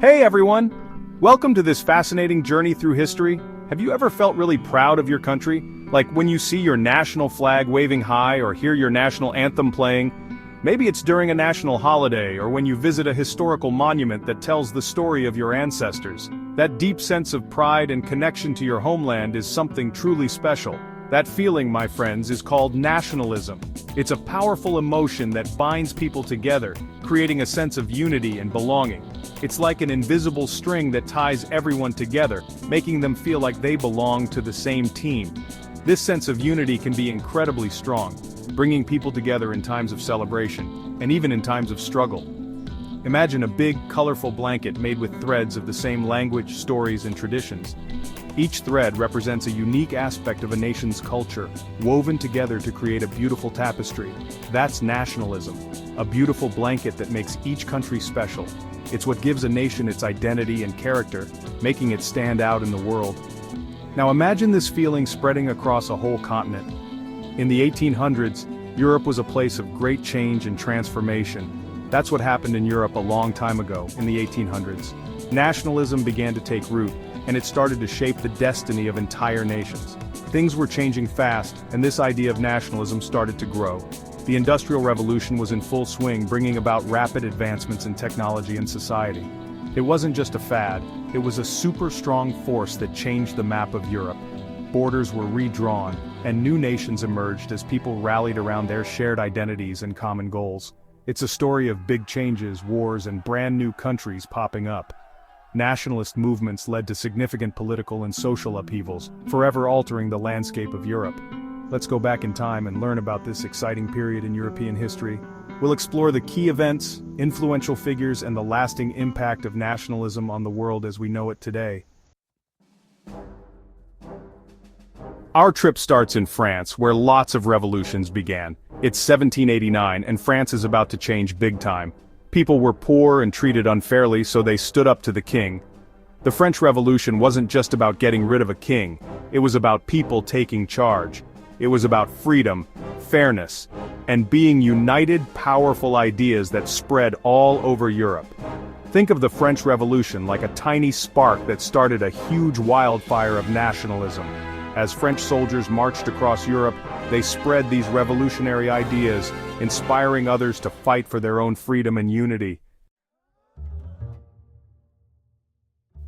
Hey everyone! Welcome to this fascinating journey through history. Have you ever felt really proud of your country? Like when you see your national flag waving high or hear your national anthem playing? Maybe it's during a national holiday or when you visit a historical monument that tells the story of your ancestors. That deep sense of pride and connection to your homeland is something truly special. That feeling, my friends, is called nationalism. It's a powerful emotion that binds people together, creating a sense of unity and belonging. It's like an invisible string that ties everyone together, making them feel like they belong to the same team. This sense of unity can be incredibly strong, bringing people together in times of celebration, and even in times of struggle. Imagine a big, colorful blanket made with threads of the same language, stories, and traditions. Each thread represents a unique aspect of a nation's culture, woven together to create a beautiful tapestry. That's nationalism, a beautiful blanket that makes each country special. It's what gives a nation its identity and character, making it stand out in the world. Now imagine this feeling spreading across a whole continent. In the 1800s, Europe was a place of great change and transformation. That's what happened in Europe a long time ago, in the 1800s. Nationalism began to take root, and it started to shape the destiny of entire nations. Things were changing fast, and this idea of nationalism started to grow. The Industrial Revolution was in full swing, bringing about rapid advancements in technology and society. It wasn't just a fad, it was a super strong force that changed the map of Europe. Borders were redrawn, and new nations emerged as people rallied around their shared identities and common goals. It's a story of big changes, wars, and brand new countries popping up. Nationalist movements led to significant political and social upheavals, forever altering the landscape of Europe. Let's go back in time and learn about this exciting period in European history. We'll explore the key events, influential figures, and the lasting impact of nationalism on the world as we know it today. Our trip starts in France, where lots of revolutions began. It's 1789, and France is about to change big time. People were poor and treated unfairly, so they stood up to the king. The French Revolution wasn't just about getting rid of a king, it was about people taking charge. It was about freedom, fairness, and being united, powerful ideas that spread all over Europe. Think of the French Revolution like a tiny spark that started a huge wildfire of nationalism. As French soldiers marched across Europe, they spread these revolutionary ideas, inspiring others to fight for their own freedom and unity.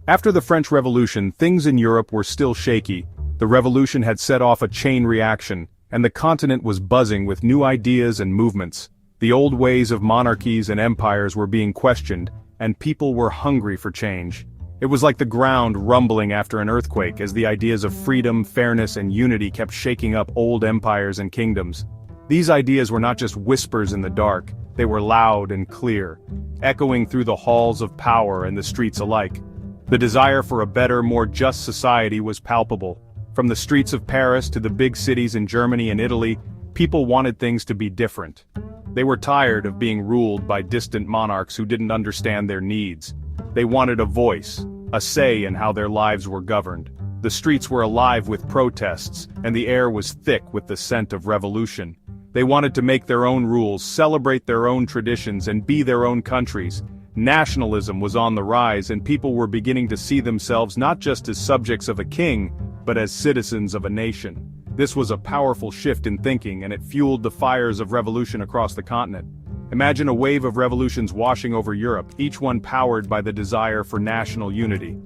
After the French Revolution, things in Europe were still shaky. The revolution had set off a chain reaction, and the continent was buzzing with new ideas and movements. The old ways of monarchies and empires were being questioned, and people were hungry for change. It was like the ground rumbling after an earthquake as the ideas of freedom, fairness, and unity kept shaking up old empires and kingdoms. These ideas were not just whispers in the dark, they were loud and clear, echoing through the halls of power and the streets alike. The desire for a better, more just society was palpable. From the streets of Paris to the big cities in Germany and Italy, people wanted things to be different. They were tired of being ruled by distant monarchs who didn't understand their needs. They wanted a voice, a say in how their lives were governed. The streets were alive with protests, and the air was thick with the scent of revolution. They wanted to make their own rules, celebrate their own traditions, and be their own countries. Nationalism was on the rise, and people were beginning to see themselves not just as subjects of a king, but as citizens of a nation. This was a powerful shift in thinking, and it fueled the fires of revolution across the continent. Imagine a wave of revolutions washing over Europe, each one powered by the desire for national unity.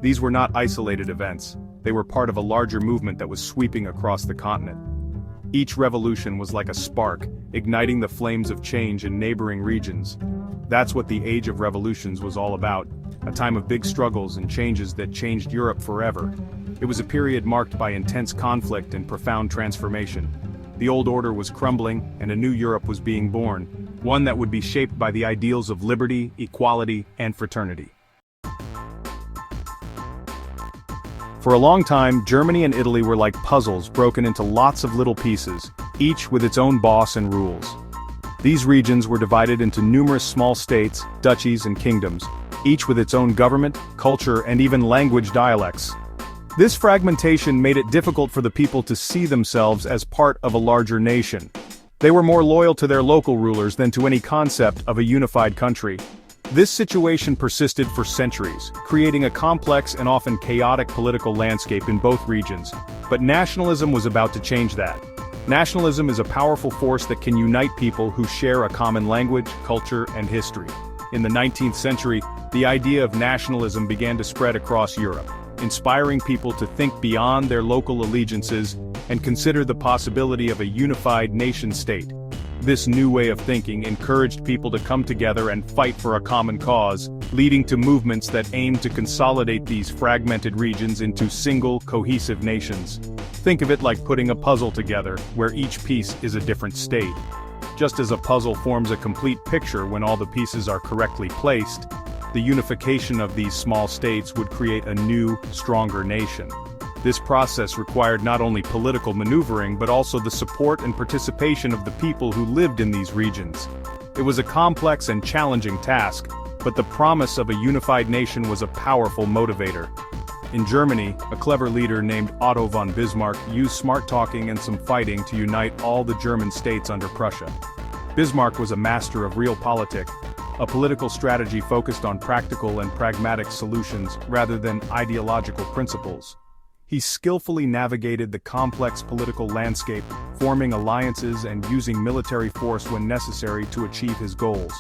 These were not isolated events. They were part of a larger movement that was sweeping across the continent. Each revolution was like a spark, igniting the flames of change in neighboring regions. That's what the Age of Revolutions was all about, a time of big struggles and changes that changed Europe forever. It was a period marked by intense conflict and profound transformation. The old order was crumbling, and a new Europe was being born, one that would be shaped by the ideals of liberty, equality, and fraternity. For a long time, Germany and Italy were like puzzles broken into lots of little pieces, each with its own boss and rules. These regions were divided into numerous small states, duchies, and kingdoms, each with its own government, culture, and even language dialects. This fragmentation made it difficult for the people to see themselves as part of a larger nation. They were more loyal to their local rulers than to any concept of a unified country. This situation persisted for centuries, creating a complex and often chaotic political landscape in both regions. But nationalism was about to change that. Nationalism is a powerful force that can unite people who share a common language, culture, and history. In the 19th century, the idea of nationalism began to spread across Europe, inspiring people to think beyond their local allegiances and consider the possibility of a unified nation-state. This new way of thinking encouraged people to come together and fight for a common cause, leading to movements that aimed to consolidate these fragmented regions into single, cohesive nations. Think of it like putting a puzzle together, where each piece is a different state. Just as a puzzle forms a complete picture when all the pieces are correctly placed, the unification of these small states would create a new, stronger nation. This process required not only political maneuvering but also the support and participation of the people who lived in these regions. It was a complex and challenging task, but the promise of a unified nation was a powerful motivator. In Germany, a clever leader named Otto von Bismarck used smart talking and some fighting to unite all the German states under Prussia. Bismarck was a master of realpolitik, a political strategy focused on practical and pragmatic solutions rather than ideological principles. He skillfully navigated the complex political landscape, forming alliances and using military force when necessary to achieve his goals.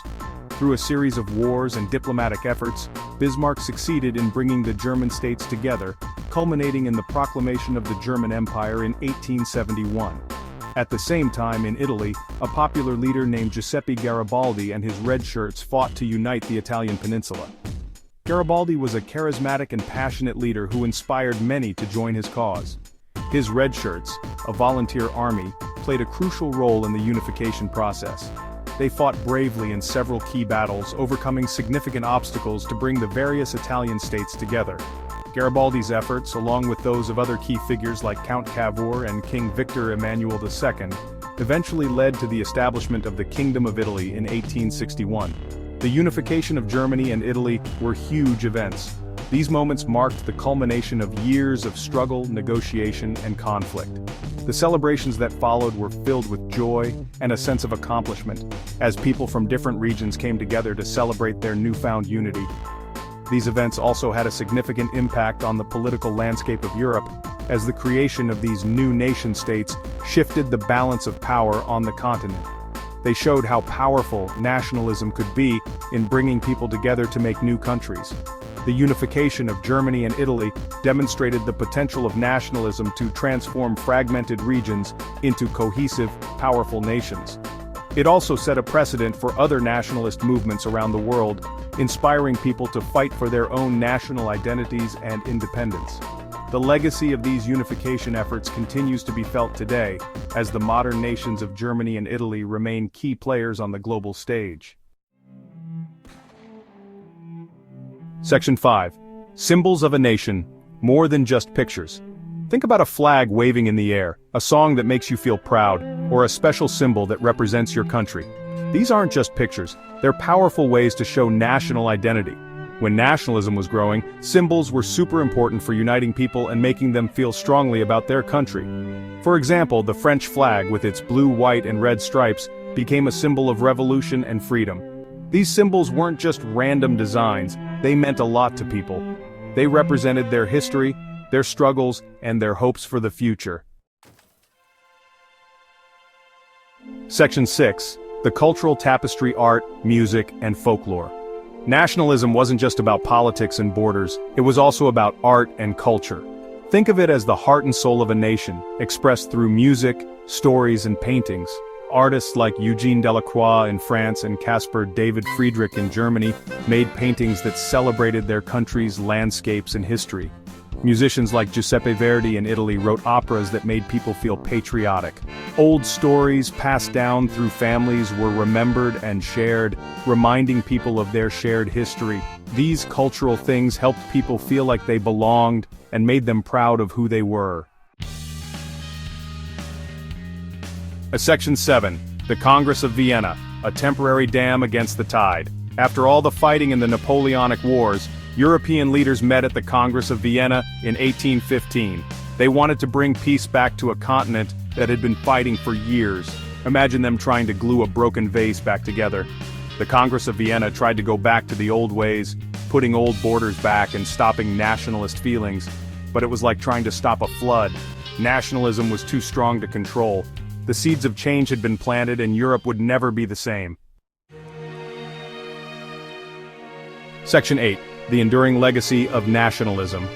Through a series of wars and diplomatic efforts, Bismarck succeeded in bringing the German states together, culminating in the proclamation of the German Empire in 1871. At the same time in Italy, a popular leader named Giuseppe Garibaldi and his Red Shirts fought to unite the Italian peninsula. Garibaldi was a charismatic and passionate leader who inspired many to join his cause. His Red Shirts, a volunteer army, played a crucial role in the unification process. They fought bravely in several key battles, overcoming significant obstacles to bring the various Italian states together. Garibaldi's efforts, along with those of other key figures like Count Cavour and King Victor Emmanuel II, eventually led to the establishment of the Kingdom of Italy in 1861. The unification of Germany and Italy were huge events. These moments marked the culmination of years of struggle, negotiation, and conflict. The celebrations that followed were filled with joy and a sense of accomplishment, as people from different regions came together to celebrate their newfound unity. These events also had a significant impact on the political landscape of Europe, as the creation of these new nation-states shifted the balance of power on the continent. They showed how powerful nationalism could be in bringing people together to make new countries. The unification of Germany and Italy demonstrated the potential of nationalism to transform fragmented regions into cohesive, powerful nations. It also set a precedent for other nationalist movements around the world, inspiring people to fight for their own national identities and independence. The legacy of these unification efforts continues to be felt today, as the modern nations of Germany and Italy remain key players on the global stage. Section 5. Symbols of a nation, more than just pictures. Think about a flag waving in the air, a song that makes you feel proud, or a special symbol that represents your country. These aren't just pictures, they're powerful ways to show national identity. When nationalism was growing, symbols were super important for uniting people and making them feel strongly about their country. For example, the French flag with its blue, white, and red stripes became a symbol of revolution and freedom. These symbols weren't just random designs, they meant a lot to people. They represented their history, their struggles, and their hopes for the future. Section 6. The cultural tapestry: art, music, and folklore. Nationalism wasn't just about politics and borders, it was also about art and culture. Think of it as the heart and soul of a nation, expressed through music, stories, and paintings. Artists like Eugène Delacroix in France and Caspar David Friedrich in Germany made paintings that celebrated their country's landscapes and history. Musicians like Giuseppe Verdi in Italy wrote operas that made people feel patriotic. Old stories passed down through families were remembered and shared, reminding people of their shared history. These cultural things helped people feel like they belonged and made them proud of who they were. Section 7. The Congress of Vienna, a temporary dam against the tide. After all the fighting in the Napoleonic Wars, European leaders met at the Congress of Vienna in 1815. They wanted to bring peace back to a continent that had been fighting for years. Imagine them trying to glue a broken vase back together. The Congress of Vienna tried to go back to the old ways, putting old borders back and stopping nationalist feelings, but it was like trying to stop a flood. Nationalism was too strong to control. The seeds of change had been planted and Europe would never be the same. Section 8. The enduring legacy of nationalism.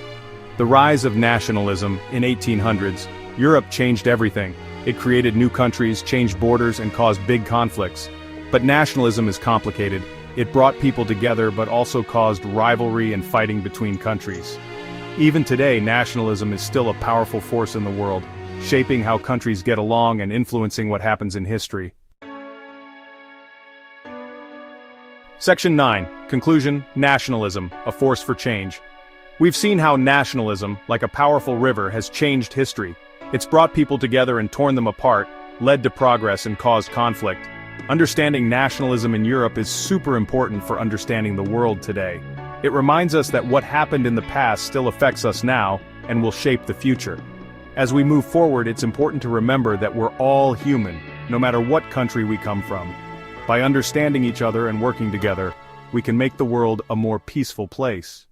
The rise of nationalism in 1800s, Europe changed everything. It created new countries, changed borders, and caused big conflicts. But nationalism is complicated. It brought people together but also caused rivalry and fighting between countries. Even today, nationalism is still a powerful force in the world, shaping how countries get along and influencing what happens in history. Section 9. Conclusion: Nationalism, a force for change. We've seen how nationalism, like a powerful river, has changed history. It's brought people together and torn them apart, led to progress and caused conflict. Understanding nationalism in Europe is super important for understanding the world today. It reminds us that what happened in the past still affects us now, and will shape the future. As we move forward, it's important to remember that we're all human, no matter what country we come from. By understanding each other and working together, we can make the world a more peaceful place.